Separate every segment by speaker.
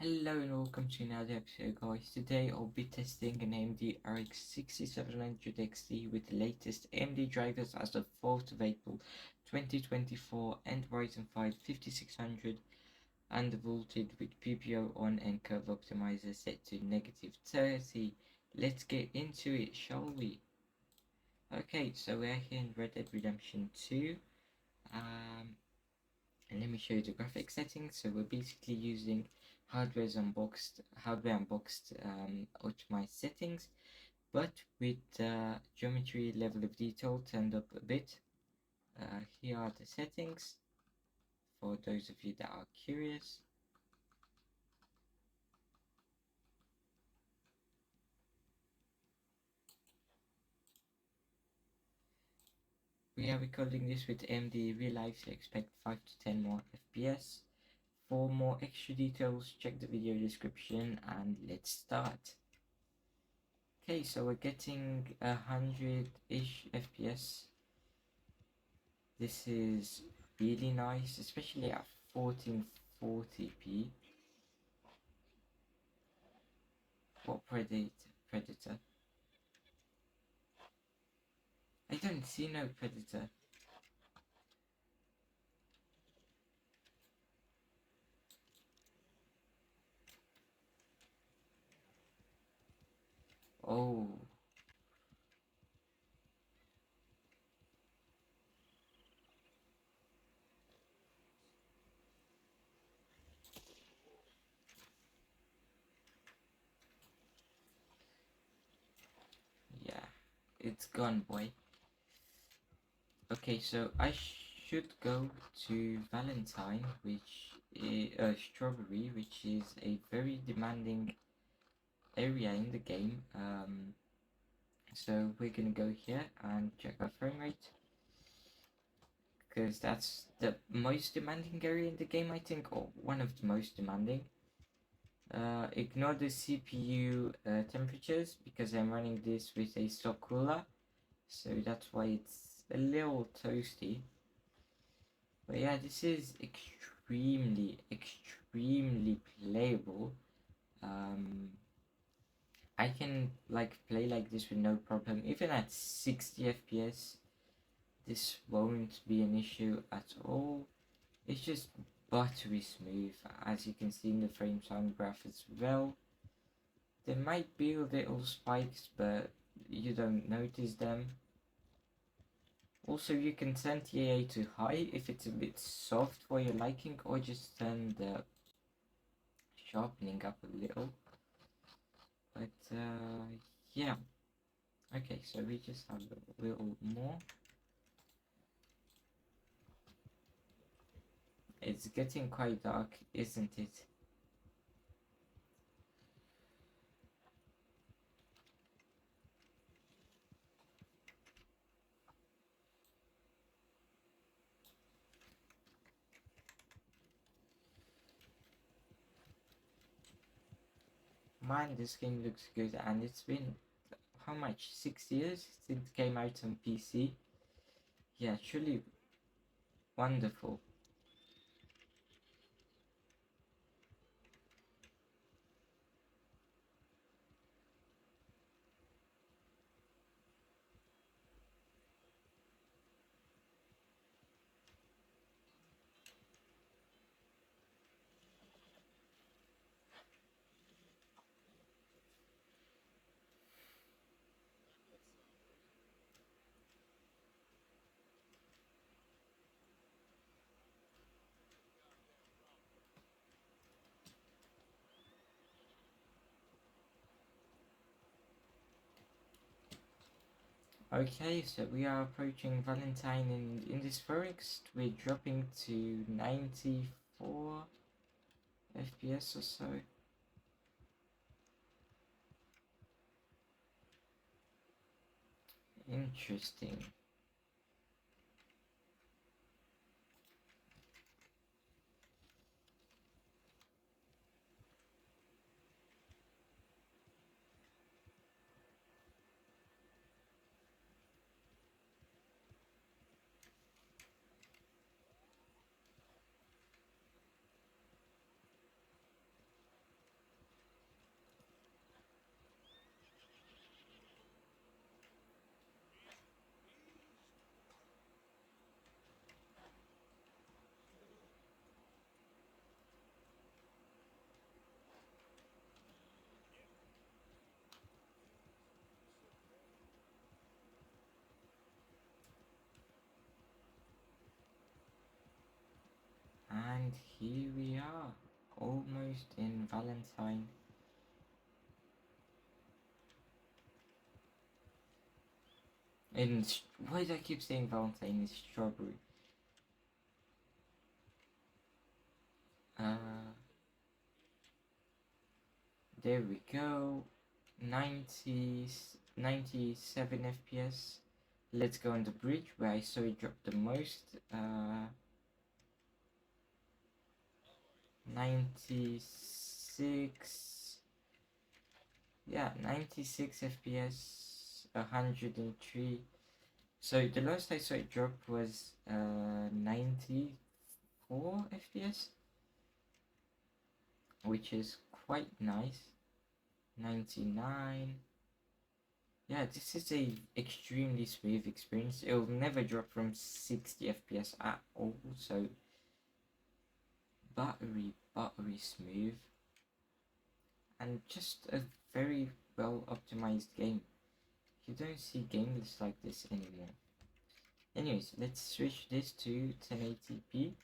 Speaker 1: Hello and welcome to another episode, guys. Today I'll be testing an AMD RX 6700 XT with the latest AMD drivers as of 4th of April 2024 and Ryzen 5 5600 undervolted with PPO on and curve optimizer set to -30. Let's get into it, shall we? Okay, so we're here in Red Dead Redemption 2. And let me show you the graphics settings. So we're basically using hardware unboxed optimized settings, but with geometry level of detail turned up a bit. Here are the settings for those of you that are curious. We are recording this with AMD ReLive, so expect 5 to 10 more FPS. For more extra details, check the video description and let's start. Okay, so we're getting 100-ish FPS. This is really nice, especially at 1440p. What predator? I don't see no predator. Oh. Yeah, it's gone, boy. Okay, so I should go to Valentine, which is Strawberry, which is a very demanding area in the game. So we're gonna go here and check our frame rate, because that's the most demanding area in the game, I think, or one of the most demanding. Ignore the CPU temperatures because I'm running this with a stock cooler, so that's why it's a little toasty. But yeah, this is extremely playable. I can play like this with no problem. Even at 60 FPS, this won't be an issue at all. It's just buttery smooth, as you can see in the frame time graph as well. There might be little spikes, but you don't notice them. Also, you can turn TAA to high if it's a bit soft for your liking, or just turn the sharpening up a little. But yeah. Okay, so we just have a little more. It's getting quite dark, isn't it? Man, this game looks good, and it's been how much? 6 years since it came out on PC. Yeah, truly wonderful. Okay, so we are approaching Valentine, and in this forest we're dropping to 94 FPS or so. Interesting. And here we are, almost in Valentine. Why do I keep saying Valentine? It's strawberry. There we go. 97 FPS. Let's go on the bridge where I saw it drop the most. 96. Yeah, 96 FPS, 103. So the lowest I saw it drop was 94 FPS, which is quite nice. 99. Yeah, this is a extremely smooth experience. It will never drop from 60 FPS at all, so buttery smooth, and just a very well optimized game. You don't see games like this anymore. Anyways, let's switch this to 1080p.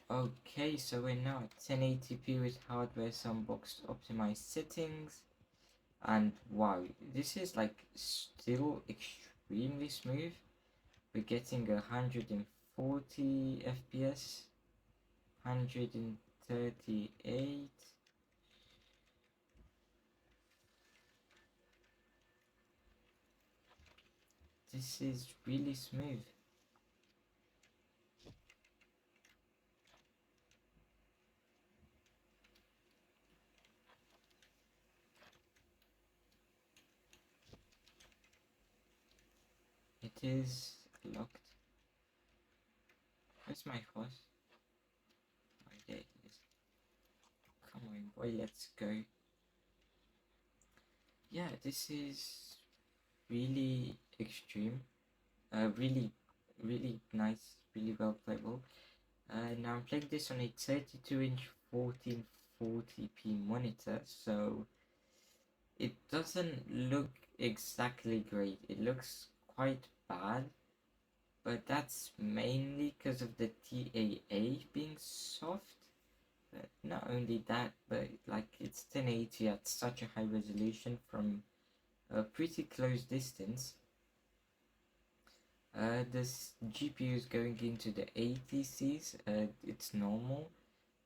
Speaker 1: Okay, so we're now at 1080p with hardware sandbox optimized settings, and wow, this is like still extremely smooth. We're getting 140 FPS, 138. This is really smooth. It is locked. Where's my horse? Oh, there it is. Come on, boy, let's go. Yeah, this is really extreme. Really nice, really well playable. Now I'm playing this on a 32-inch 1440p monitor, so it doesn't look exactly great. It looks quite bad, but that's mainly because of the TAA being soft. But not only that, but like it's 1080 at such a high resolution from a pretty close distance. This GPU is going into the 80Cs, it's normal,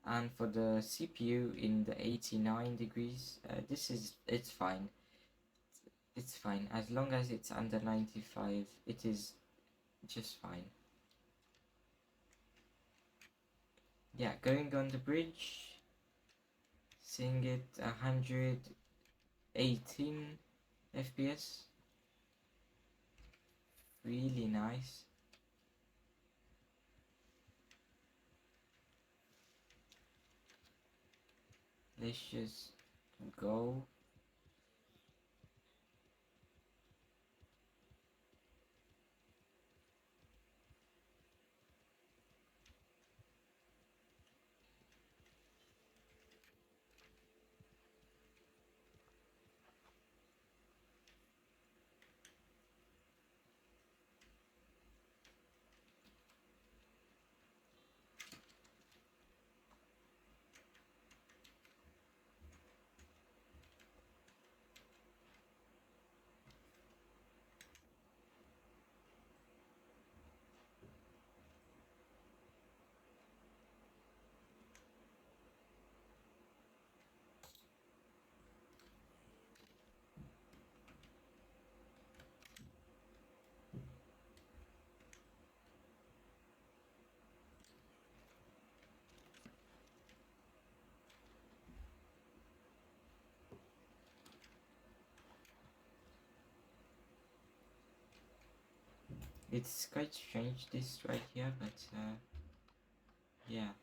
Speaker 1: and for the CPU in the 89 degrees, it's fine. It's fine, as long as it's under 95, it is just fine. Yeah, going on the bridge, seeing it 118 FPS, really nice. Let's just go. It's quite strange this right here, but yeah.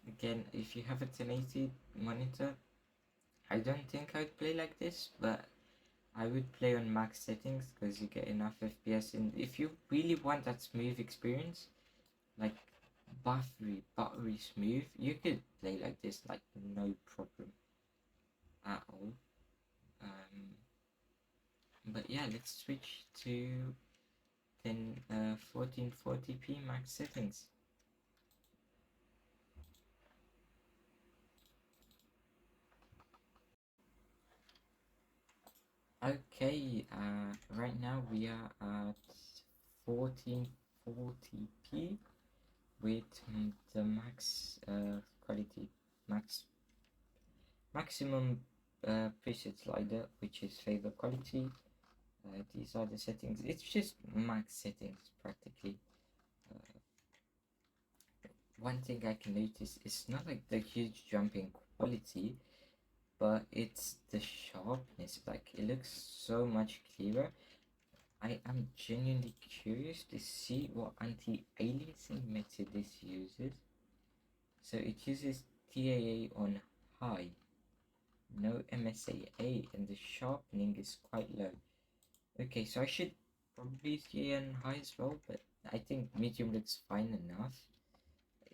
Speaker 1: Again, if you have a 1080 monitor, I don't think I'd play like this, but I would play on max settings because you get enough FPS. And if you really want that smooth experience, like buttery smooth, you could play like this, like no problem at all. But yeah, let's switch to 1440p max settings. Okay, right now we are at 1440p with the max quality, maximum preset slider, which is Favour Quality. These are the settings. It's just max settings practically. One thing I can notice is not like the huge jump in quality, but it's the sharpness. Like it looks so much clearer. I am genuinely curious to see what anti-aliasing method this uses. So it uses TAA on high, no MSAA, and the sharpening is quite low. Okay, so I should probably TAA on high as well, but I think medium looks fine enough.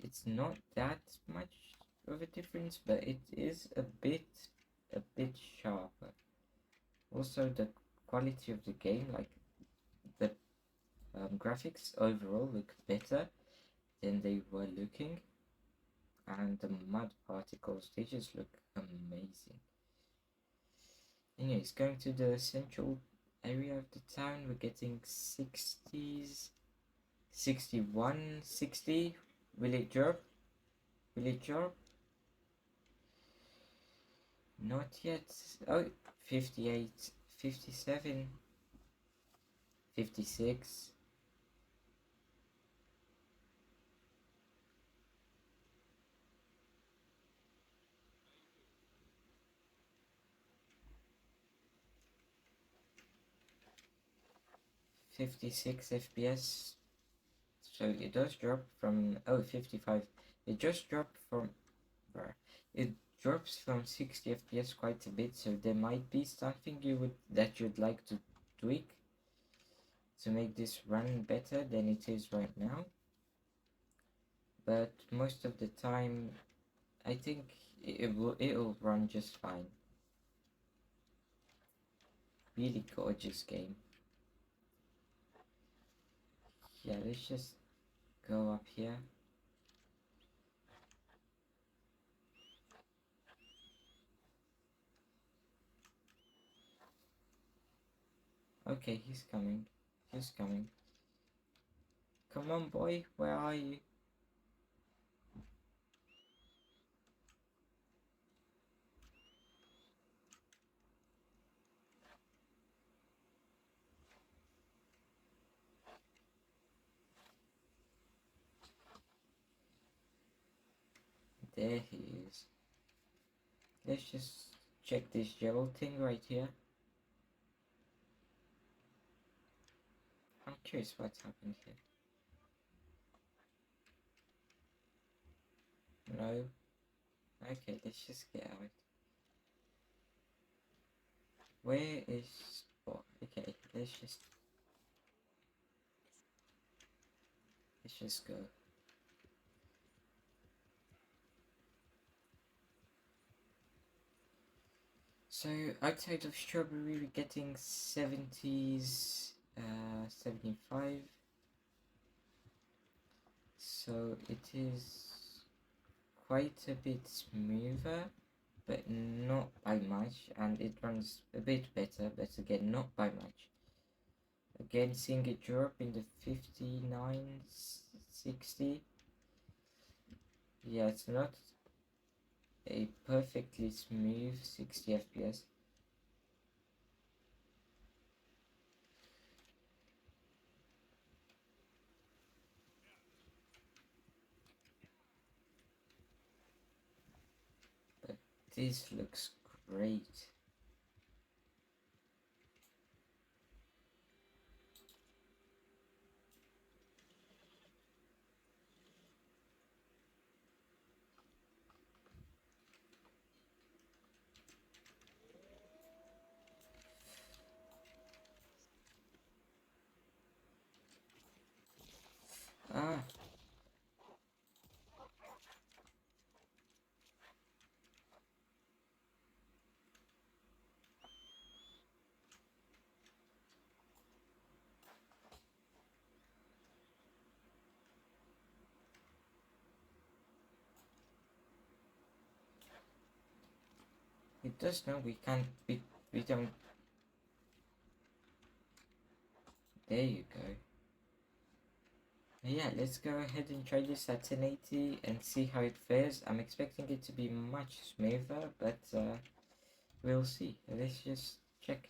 Speaker 1: It's not that much of a difference, but it is a bit sharper. Also, the quality of the game, like the graphics overall, look better than they were looking, and the mud particles, they just look amazing. Anyways, going to the central area of the town, we're getting 60s, 61, 60. Will it drop? Will it drop? Not yet. Oh, 58, 57, 56. .56 FPS. So it does drop from 55. It just dropped from it drops from 60 FPS quite a bit, so there might be something you'd like to tweak to make this run better than it is right now. But most of the time I think it'll run just fine. Really gorgeous game. Yeah, let's just go up here. Okay, he's coming. He's coming. Come on, boy. Where are you? There he is. Let's just check this gel thing right here. I'm curious what's happened here. No. Okay, let's just get out. Where is Spot? Okay, let's just go. So outside of strawberry, we're getting 70s, 75. So it is quite a bit smoother, but not by much, and it runs a bit better, but again, not by much. Again, seeing a drop in the 59, 60. Yeah, it's not a perfectly smooth 60 FPS. But this looks great. It does know we can't, we don't. There you go. Yeah, let's go ahead and try this at 1080 and see how it fares. I'm expecting it to be much smoother, but we'll see. Let's just check.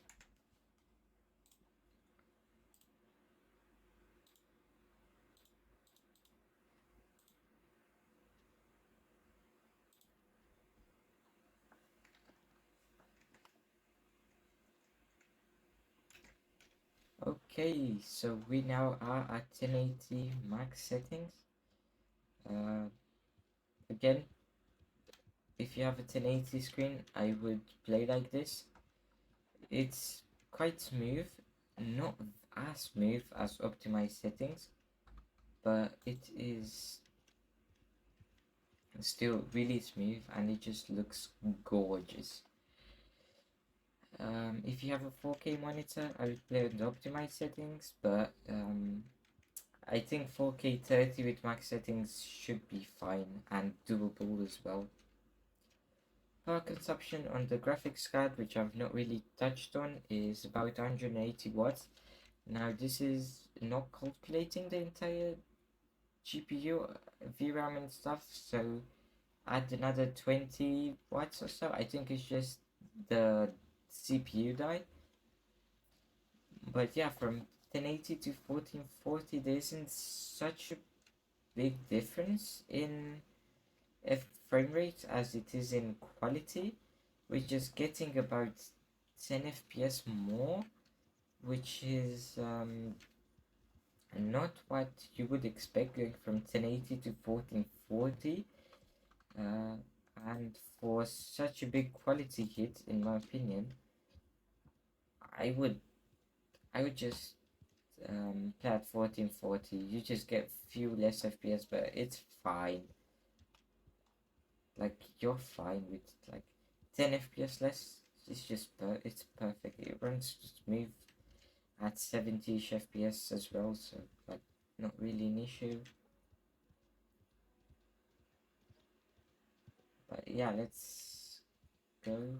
Speaker 1: Okay, so we now are at 1080 max settings. Again, if you have a 1080 screen, I would play like this. It's quite smooth, not as smooth as optimized settings, but it is still really smooth and it just looks gorgeous. If you have a 4K monitor, I would play on the optimized settings, but I think 4K 30 with max settings should be fine and doable as well. Power consumption on the graphics card, which I've not really touched on, is about 180 watts. Now this is not calculating the entire GPU, VRAM and stuff, so add another 20 watts or so. I think it's just the CPU die. But yeah, from 1080 to 1440 there isn't such a big difference in frame rate as it is in quality. We're just getting about 10 FPS more, which is not what you would expect going from 1080 to 1440. And for such a big quality hit, in my opinion, I would just play at 1440. You just get few less FPS, but it's fine. Like, you're fine with like 10 FPS less. It's just it's perfect. It runs smooth at 70ish FPS as well, so like not really an issue. But yeah, let's go.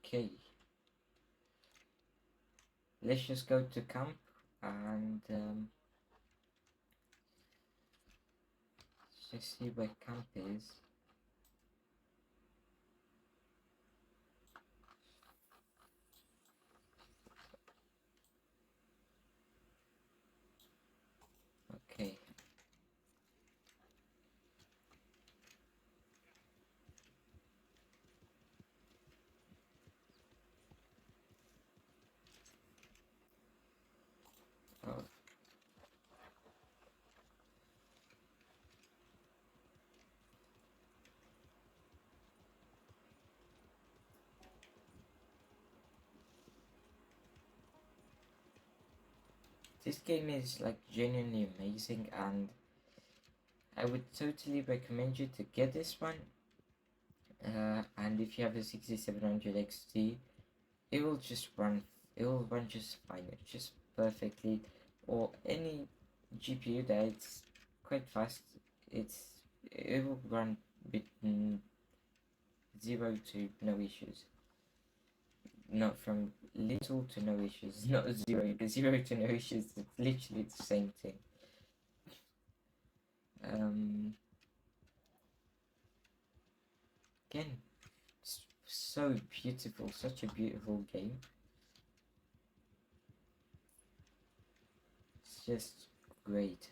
Speaker 1: Okay, let's just go to camp and just see where camp is. Okay. Oh, this game is like genuinely amazing, and I would totally recommend you to get this one. And if you have a 6700 XT, it will just run. It will run just fine, just perfectly. Or any GPU that's quite fast, it will run between 0 to no issues. Not from little to no issues, not 0, because 0 to no issues is literally the same thing. Again, so beautiful, such a beautiful game. It's just great.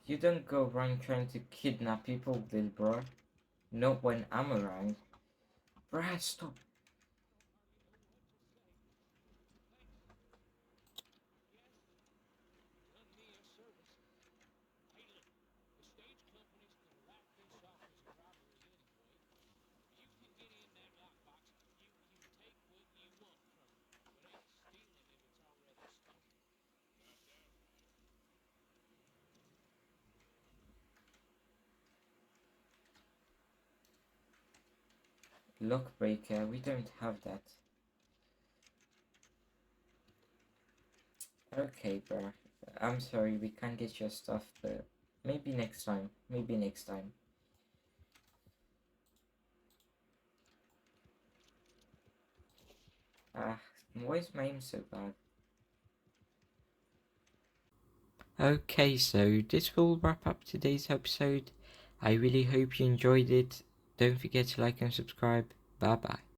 Speaker 1: You don't go around trying to kidnap people, little bro. Not when I'm around. Bruh, stop. Lock breaker, we don't have that. Okay, bruh. I'm sorry, we can't get your stuff, but maybe next time. Maybe next time. Ah, why is my aim so bad? Okay, so this will wrap up today's episode. I really hope you enjoyed it. Don't forget to like and subscribe. Bye bye.